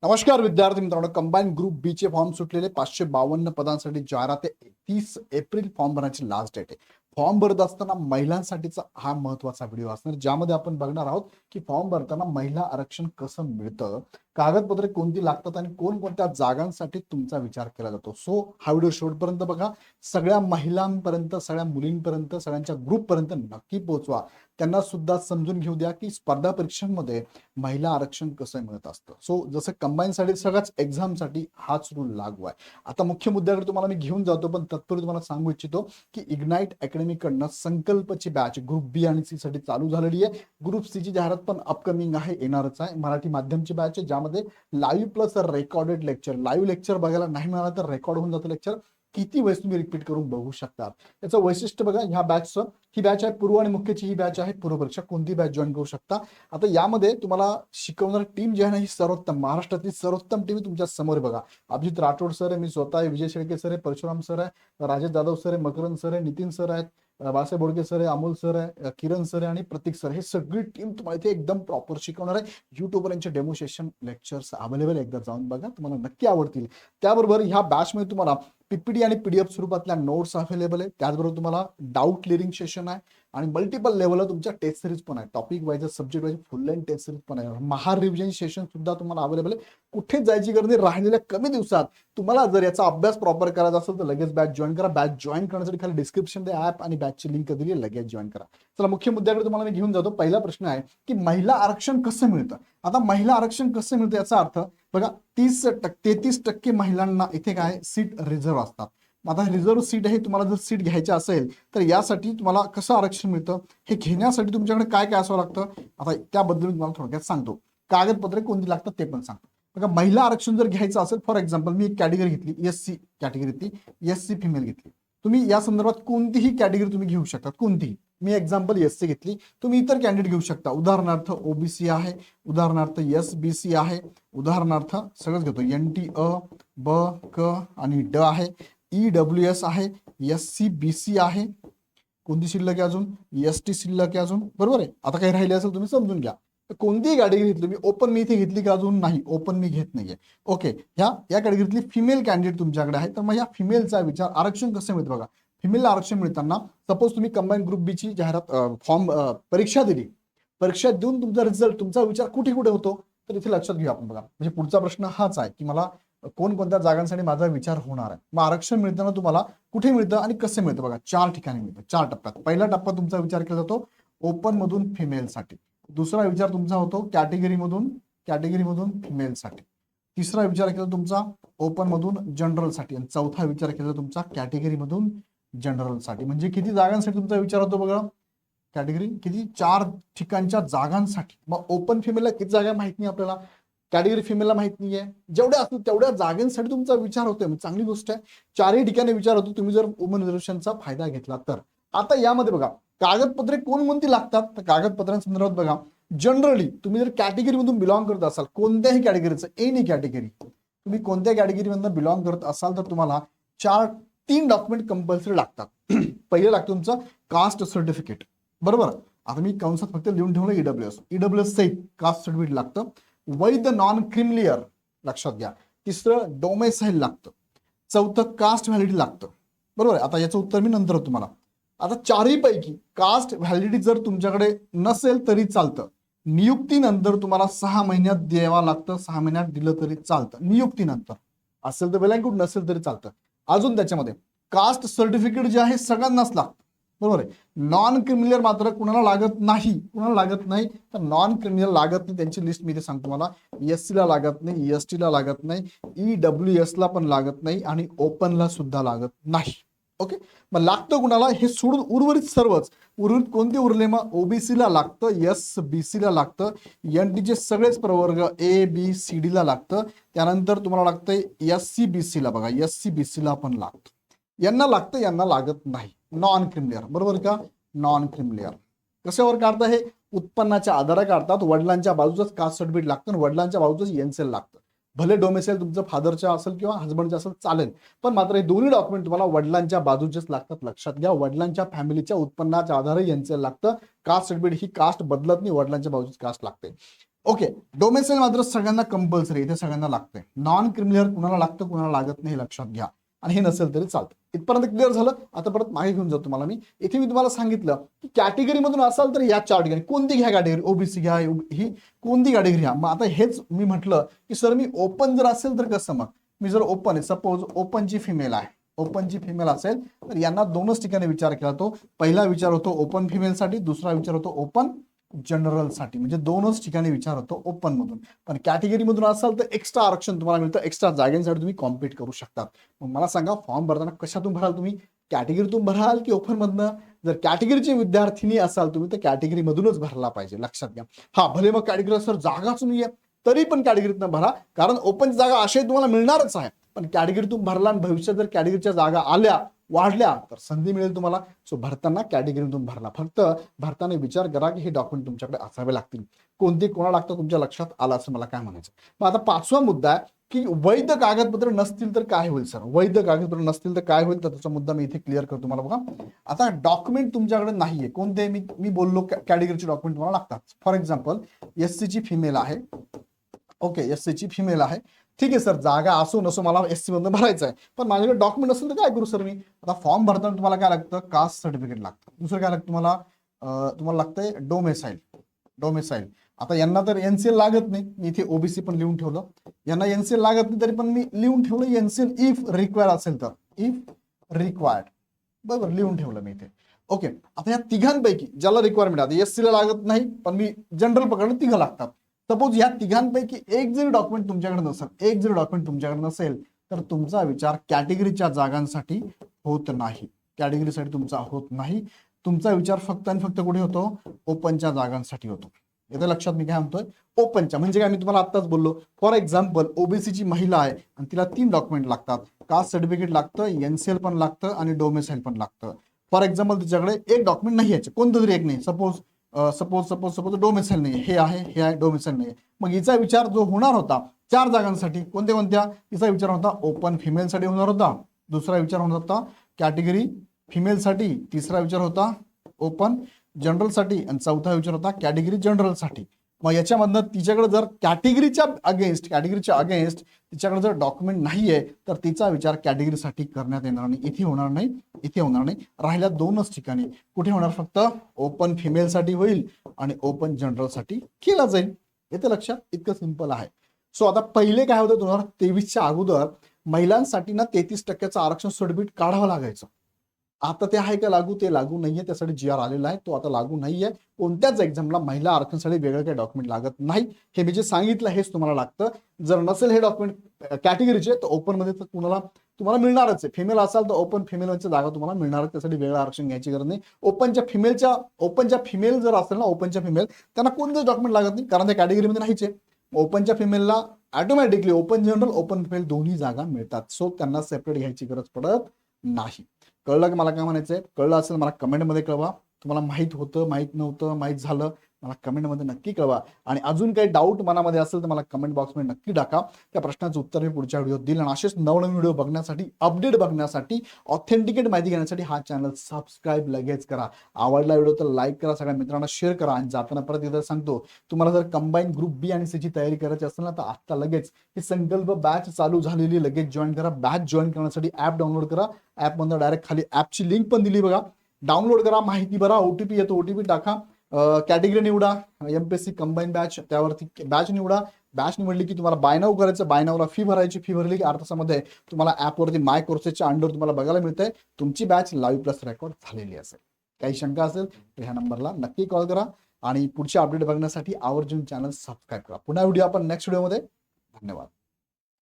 नमस्कार विद्यार्थी मित्रांनो, कंबाईन ग्रुप बी चे फॉर्म सुटलेले 552 पदांसाठी जाहिरात आहे. 30 एप्रिल फॉर्म भरण्याची लास्ट डेट आहे. फॉर्म भरत असताना महिलांसाठीचा हा महत्वाचा व्हिडिओ असणार, ज्यामध्ये आपण बघणार आहोत की फॉर्म भरताना महिला आरक्षण कसं मिळतं, कागदपत्रे कोणती लागतात आणि कोणकोणत्या जागांसाठी तुमचा विचार केला जातो. सो हा व्हिडिओ शेवटपर्यंत बघा. सगळ्या महिलांपर्यंत, सगळ्या मुलींपर्यंत, सगळ्यांच्या ग्रुपपर्यंत नक्की पोहोचवा. त्यांना सुद्धा समजून घेऊ द्या की स्पर्धा परीक्षांमध्ये महिला आरक्षण कसं मिळत असतं. सो जसं कंबाईनसाठी सगळ्याच एक्झामसाठी हाच रूल लागू आहे. आता मुख्य मुद्द्याकडे तुम्हाला मी घेऊन जातो, पण तत्पूर्वी तुम्हाला सांगू इच्छितो की इग्नाइट अकॅडमी कडनं संकल्पची बॅच ग्रुप बी आणि सी साठी चालू झालेली आहे. ग्रुप सी ची जाहिरात पण अपकमिंग आहे, येणारच आहे. मराठी माध्यमची बॅच आहे, ज्यामध्ये live plus recorded lecture, live lecture बघायला नाही मिळालं तर रेकॉर्ड होऊन जातं लेक्चर, किती वेळेस तुम्ही रिपीट करून बघू शकता. याचं वैशिष्ट्य बघा, ह्या बॅचचं, ही बॅच आहे पूर्व आणि मुख्यची, ही बॅच आहे पूर्व परीक्षा, कोणती बॅच जॉईन करू शकता. आता यामध्ये तुम्हाला शिकवणारी टीम जी आहे ना, ही सर्वोत्तम, महाराष्ट्रातली सर्वोत्तम टीम तुमच्या समोर बघा. अभिजित राठोड सर आहे, मी स्वतः आहे, विजय शेळके सर आहे, परशुराम सर आहे, राजेश जाधव सर आहे, मकरंद सर आहे, नितीन सर आहेत, बाळासाहेब बोडके सर आहे, अमोल सर आहे, किरण सर आहे आणि प्रतीक सर. हे सगळी टीम तुम्हाला इथे एकदम प्रॉपर शिकवणार आहे. युट्यूबवर यांचे डेमोस्ट्रेशन लेक्चर्स अवेलेबल, एकदा जाऊन बघा, तुम्हाला नक्की आवडतील. त्याबरोबर ह्या बॅचमध्ये तुम्हाला पीपीटी आणि पीडीएफ स्वरूपातल्या नोट्स अवेलेबल आहे. त्याचबरोबर तुम्हाला डाऊट क्लिअरिंग सेशन आहे आणि मल्टिपल लेवलला तुमच्या टेस्ट सिरीज पण आहे. Topic wise, subject wise full length test series पण आहे. महा रिव्हिजन सेशन सुद्धा तुम्हाला अवेलेबल आहे. कुठेच जायची गरज नाही. राहिलेल्या कमी दिवसात तुम्हाला जर याचा अभ्यास प्रॉपर करायचा असेल तर लगेच बॅच जॉईन करा. बॅच जॉईन करण्यासाठी खाली डिस्क्रिप्शन मध्ये ऍप आणि बॅचची लिंक दिली आहे, लगेच जॉईन करा. चला मुख्य मुद्द्याकडे तुम्हाला मी घेऊन जातो. पहिला प्रश्न आहे की महिला आरक्षण कसं मिळतं. आता महिला आरक्षण कसं मिळतं याचा अर्थ बघा, 33% महिलांना इथे काय सीट रिझर्व्ह असतात. आता रिझर्व्ह सीट आहे, तुम्हाला जर सीट घ्यायची असेल तर यासाठी तुम्हाला कसं आरक्षण मिळतं, हे घेण्यासाठी तुमच्याकडे काय काय असावं लागतं, आता त्याबद्दल मी तुम्हाला थोडक्यात सांगतो. कागदपत्रे कोणती लागतात ते पण सांगतो. बघा, महिला आरक्षण जर घ्यायचं असेल, फॉर एक्झाम्पल मी एक कॅटेगरी घेतली, एससी कॅटेगरी, एससी फिमेल घेतली. तुम्ही या संदर्भात कोणतीही कॅटेगरी तुम्ही घेऊ शकता, कोणतीही. मी एक्झाम्पल एससी घेतली, तुम्ही इतर कॅन्डिडेट घेऊ शकता. उदाहरणार्थ ओबीसी आहे, उदाहरणार्थ एसबीसी आहे, उदाहरणार्थ सगळंच घेतो, एनटी अ, ब, क आणि ड आहे, ईडब्ल्यूएस आहे, एससी बीसी आहे, कोणती शिल्लक आहे अजून, एसटी शिल्लक आहे अजून, बरोबर आहे. आता काही राहिले असेल तुम्ही समजून घ्या. कोणतीही कॅटेगरी घेतली मी, ओपन मी इथे घेतली का अजून नाही, ओपन मी घेत नाहीये. ओके, या कॅटेगरीतली फिमेल कॅन्डिडेट तुमच्याकडे आहे, तर मग या फिमेलचा विचार, आरक्षण कसं मिळतं बघा. फिमेलला आरक्षण मिळताना सपोज तुम्ही कंबाईन ग्रुप बी ची जाहिरात फॉर्म परीक्षा दिली, परीक्षा देऊन तुमचा रिझल्ट, तुमचा विचार कुठे कुठे होतो, तर इथे लक्षात घेऊ आपण. बघा, म्हणजे पुढचा प्रश्न हाच आहे की मला कोणकोणत्या जागांसाठी माझा विचार होणार आहे. मग आरक्षण मिळताना तुम्हाला कुठे मिळतं आणि कसं मिळतं बघा, 4 ठिकाणी मिळतं, 4 टप्प्यात. पहिला टप्पा तुमचा विचार केला जातो ओपन मधून फिमेलसाठी. दुसरा विचार तुमचा होतो कॅटेगरीमधून फिमेलसाठी. तिसरा विचार केला तुमचा ओपन मधून जनरलसाठी. आणि चौथा विचार केला तुमचा कॅटेगरीमधून जनरलसाठी. म्हणजे किती जागांसाठी तुमचा विचार होतो बघा, कॅटेगरी किती, 4 ठिकाणच्या जागांसाठी. मग ओपन फिमेलला किती जागा माहित नाही आपल्याला, कॅटेगरी फिमेलला माहित नाहीये, जेवढ्या असतील तेवढ्या जागांसाठी तुमचा विचार होतोय, चांगली गोष्ट आहे. 4ही ठिकाणी विचार होतो तुम्ही जर वुमन रिझर्वेशनचा फायदा घेतला तर. आता यामध्ये बघा, कागदपत्रे कोणकोणती लागतात, तर कागदपत्रांसंदर्भात बघा, जनरली तुम्ही जर कॅटेगरी मधून बिलॉंग करत असाल, कोणत्याही कॅटेगरीचं, एनी कॅटेगरी, तुम्ही कोणत्या कॅटेगरीमधून बिलॉंग करत असाल तर तुम्हाला 3 डॉक्युमेंट कंपल्सरी लागतात. पहिलं लागतं तुमचं कास्ट सर्टिफिकेट, बरोबर. आता मी कंसात फक्त लिहून ठेवलं ईडब्ल्यूएस सहित कास्ट सर्टिफिकेट लागतं. वैध नॉन क्रिमिलियर लक्षात घ्या. तिसरं डोमेसाईल लागतं. चौथं कास्ट व्हॅलिडिटी लागतं, बरोबर. आता याचं उत्तर मी नंतर तुम्हाला. आता 4ही पैकी कास्ट व्हॅलिडिटी जर तुमच्याकडे नसेल तरी चालतं. नियुक्तीनंतर तुम्हाला 6 महिन्यात द्यावा लागतं, 6 महिन्यात दिलं तरी चालतं. नियुक्तीनंतर असेल तर वेल गुड, नसेल तरी चालतं. अजून त्याच्यामध्ये कास्ट सर्टिफिकेट जे आहे सगळ्यांनाच लागतं, बरोबर आहे. नॉन क्रिमिनल मात्र कुणाला लागत नाही, तर नॉन क्रिमिनल लागत नाही. त्यांची लिस्ट मी इथे सांगतो मला. एससी ला लागत नाही, एसटी ला लागत नाही, ईडब्ल्यूएस ला पण लागत नाही आणि ओपनला सुद्धा लागत नाही. ओके, मग लागतं कुणाला, हे सोडून उर्वरित सर्वच. उर्वरित कोणते उरले मग, ओबीसी ला लागतं, एसबीसी ला लागतं, एनटीचे सगळेच प्रवर्ग ए बी सी डी ला लागतं. त्यानंतर तुम्हाला लागतंय एससी बीसी ला, बघा एससी बीसी ला पण लागतं. यांना लागतं, यांना लागत नाही. नॉन क्रिमिलियर, बरोबर का, नॉन क्रिमिलियर. कशावर काढता, हे उत्पन्नाच्या आधारे काढतात. वडिलांच्या बाजूच कास्ट सर्टिफिकेट लागतं, वडिलांच्या बाजूच एनसेल लागतं. भले डोमेसाईल तुमचं फादरच्या असेल किंवा हजबंडच्या असेल चालेल, पण मात्र हे दोन्ही डॉक्युमेंट तुम्हाला वडिलांच्या बाजूचेच लागतात. लक्षात घ्या, वडिलांच्या फॅमिलीच्या उत्पन्नाच्या आधारे एनसेल लागतं. कास्ट सर्टिफिकेट ही कास्ट बदलत नाही, वडिलांच्या बाजूची कास्ट लागते. ओके, डोमेसाईल मात्र सगळ्यांना कंपल्सरी, इथे सगळ्यांना लागतंय. नॉन क्रिमिनल कुणाला लागतं कुणाला लागत नाही लक्षात घ्या, आणि हे नसेल तरी चालतं. इथपर्यंत क्लिअर झालं. आता परत मागे घेऊन जातो तुम्हाला मी. इथे मी तुम्हाला सांगितलं की कॅटेगरी मधून असाल तर या 4 ठिकाणी कोणती घ्या कॅटेगरी, ओबीसी घ्या, ही कोणती कॅटेगरी घ्या. मग आता हेच मी म्हटलं की सर मी ओपन जर असेल तर कसं, मग मी जर ओपन आहे, सपोज ओपनची फिमेल आहे, ओपनची फिमेल असेल तर यांना दोनच ठिकाणी विचार केला तो. पहिला विचार होतो ओपन फिमेलसाठी, दुसरा विचार होतो ओपन जनरल साठी, म्हणजे दोनच ठिकाणी विचार होतो ओपन मधून. पण कॅटेगरी मधून असाल तर एक्स्ट्रा आरक्षण तुम्हाला मिळतं, एक्स्ट्रा जागांसाठी तुम्ही कॉम्पीट करू शकता. मग मला सांगा फॉर्म भरताना कशातून भराल तुम्ही, कॅटेगरीतून भराल की ओपन मधनं. जर कॅटेगरीची विद्यार्थिनी असाल तुम्ही तर कॅटेगरी मधूनच भरला पाहिजे, लक्षात घ्या. हा भले मग कॅटेगरी सर जागाच नाहीये तरी पण कॅटेगरीतनं भरा, कारण ओपनची जागा अशी तुम्हाला मिळणारच आहे. पण कॅटेगरीतून भरला आणि भविष्यात जर कॅटेगरीच्या जागा आल्या वाढल्या तर संधी मिळेल तुम्हाला. सो भरताना कॅटेगरीतून भरला. फक्त भरताना विचार करा की हे डॉक्युमेंट तुमच्याकडे असावे लागतील. कोणती कोणाला लागतं तुमच्या लक्षात आलं असं मला काय म्हणायचं. मग आता 5वा मुद्दा आहे की वैध कागदपत्र नसतील तर काय होईल सर, वैध कागदपत्र नसतील तर काय होईल, तर त्याचा मुद्दा मी इथे क्लिअर करतो तुम्हाला. बघा आता डॉक्युमेंट तुमच्याकडे नाहीये कोणते, मी बोललो कॅटेगरीचे डॉक्युमेंट तुम्हाला लागतात. फॉर एक्झाम्पल एससी ची फिमेल आहे, ओके एससी ची फिमेल आहे, ठीक आहे सर, जागा असो नसो मला एससी मधून भरायचं आहे, पण माझ्याकडे डॉक्युमेंट असेल तर काय करू सर मी. आता फॉर्म भरताना तुम्हाला काय लागतं, कास्ट सर्टिफिकेट लागतं. दुसरं काय लागतं तुम्हाला लागतंय डोमेसाईल, डोमेसाईल. आता यांना तर एनसीएल लागत नाही, मी इथे ओबीसी पण लिहून ठेवलं. यांना एनसीएल लागत नाही तरी पण मी लिहून ठेवलं एनसीएल इफ रिक्वायर असेल तर, इफ रिक्वायर्ड, बरोबर लिहून ठेवलं मी इथे. ओके, आता या तिघांपैकी ज्याला रिक्वायरमेंट आहे, एससी ला लागत नाही पण मी जनरल पकडलं तिघं लागतात. सपोज या तिघांपैकी एक जरी डॉक्युमेंट तुमच्याकडे नसेल, एक जरी डॉक्युमेंट तुमच्याकडे नसेल तर तुमचा विचार कॅटेगरीच्या जागांसाठी होत नाही, कॅटेगरीसाठी तुमचा होत नाही. तुमचा विचार फक्त आणि फक्त कुठे होतो, ओपनच्या जागांसाठी होतो. येतं लक्षात मी काय म्हणतोय, ओपनच्या म्हणजे काय, मी तुम्हाला आत्ताच बोललो. फॉर एक्झाम्पल ओबीसीची महिला आहे आणि तिला 3 डॉक्युमेंट लागतात, कास्ट सर्टिफिकेट लागतं, एनसीएल पण लागतं आणि डोमेसाईल पण लागतं. फॉर एक्झाम्पल तिच्याकडे एक डॉक्युमेंट नाही याचे, कोणतं तरी एक नाही, सपोज डोमेसाईल नाही, हे आहे डोमेसाईल नाही. मग हिचा विचार जो होणार होता 4 जागांसाठी, कोणत्या कोणत्या, हिचा विचार होता ओपन फिमेल साठी होणार होता, दुसरा विचार होणार होता कॅटेगरी फिमेल साठी, तिसरा विचार होता ओपन जनरल साठी आणि चौथा विचार होता कॅटेगरी जनरल साठी. मग याच्यामधनं तिच्याकडे जर कॅटेगरीच्या अगेन्स्ट तिच्याकडे जर डॉक्युमेंट नाहीये तर तिचा विचार कॅटेगरीसाठी करण्यात येणार नाही, इथे होणार नाही, इथे होणार नाही. राहिल्या 2च ठिकाणी कुठे होणार, फक्त ओपन फिमेल साठी होईल आणि ओपन जनरल साठी केला जाईल. येते लक्षात, इतकं सिंपल आहे. सो आता पहिले काय होतं 2023च्या अगोदर महिलांसाठी ना 33% आरक्षण सर्टिफिकेट काढावं लागायचं. आता ते आहे का लागू, ते लागू नाहीये, त्यासाठी जीआर आलेला आहे, तो आता लागू नाहीये. कोणत्याच एक्झामला महिला आरक्षणासाठी वेगळं काही डॉक्युमेंट लागत नाही. हे मी जे सांगितलं हेच तुम्हाला लागतं. जर नसेल हे डॉक्युमेंट कॅटेगरीचे तर ओपन मध्ये तर तुम्हाला मिळणारच आहे. फिमेल असाल तर ओपन फिमेलच्या जागा तुम्हाला मिळणार, त्यासाठी वेगळं आरक्षण घ्यायची गरज नाही. ओपनच्या फिमेल जर असेल ना, ओपनच्या फिमेल त्यांना कोणतंच डॉक्युमेंट लागत नाही, कारण त्या कॅटेगरीमध्ये नाहीच आहे. ओपनच्या फिमेलला automatically open general open female दोन्ही जागा मिळतात. सो त्यांना सेपरेट घ्यायची गरज पडत नाही. कळलं की मला काय म्हणायचंय, कळलं असेल मला कमेंटमध्ये कळवा. तुम्हाला माहित होतं, माहित नव्हतं, माहित झालं मला कमेंटमध्ये नक्की कळवा. आणि अजून काही डाऊट मनामध्ये असेल तर मला कमेंट बॉक्समध्ये नक्की टाका. त्या प्रश्नाचं उत्तर मी पुढच्या व्हिडिओत देईल. आणि असेच नवनवीन व्हिडिओ बघण्यासाठी, अपडेट बघण्यासाठी, ऑथेंटिकेट माहिती घेण्यासाठी हा चॅनल सबस्क्राईब लगेच करा. आवडला व्हिडिओ तर लाईक करा, सगळ्या मित्रांना शेअर करा. आणि जाताना परत एकदा सांगतो, तुम्हाला जर कंबाईन ग्रुप बी आणि सी ची तयारी करायची असेल ना तर आता लगेच ही संकल्प बॅच चालू झालेली, लगेच जॉईन करा. बॅच जॉईन करण्यासाठी ऍप डाउनलोड करा. ऍपमधून डायरेक्ट खाली ऍपची लिंक पण दिली बघा, डाउनलोड करा, माहिती भरा, ओटीपी येतो, ओटीपी टाका, कॅटेगरी निवडा, एमपीएससी कंबाईन बॅच, त्यावरती बॅच निवडा. बॅच निवडली की तुम्हाला बाय नाव करायचं, बाय नावला फी भरायची, फी भरली की 8 तासामध्ये तुम्हाला ऍपवरती माय कोर्सेसच्या अंडर तुम्हाला बघायला मिळतंय तुमची बॅच लाईव्ह प्लस रेकॉर्ड झालेली असेल. काही शंका असेल तर ह्या नंबरला नक्की कॉल करा. आणि पुढचे अपडेट बघण्यासाठी आवर्जून चॅनल सबस्क्राईब करा. पुन्हा व्हिडिओ आपण नेक्स्ट व्हिडिओमध्ये. धन्यवाद.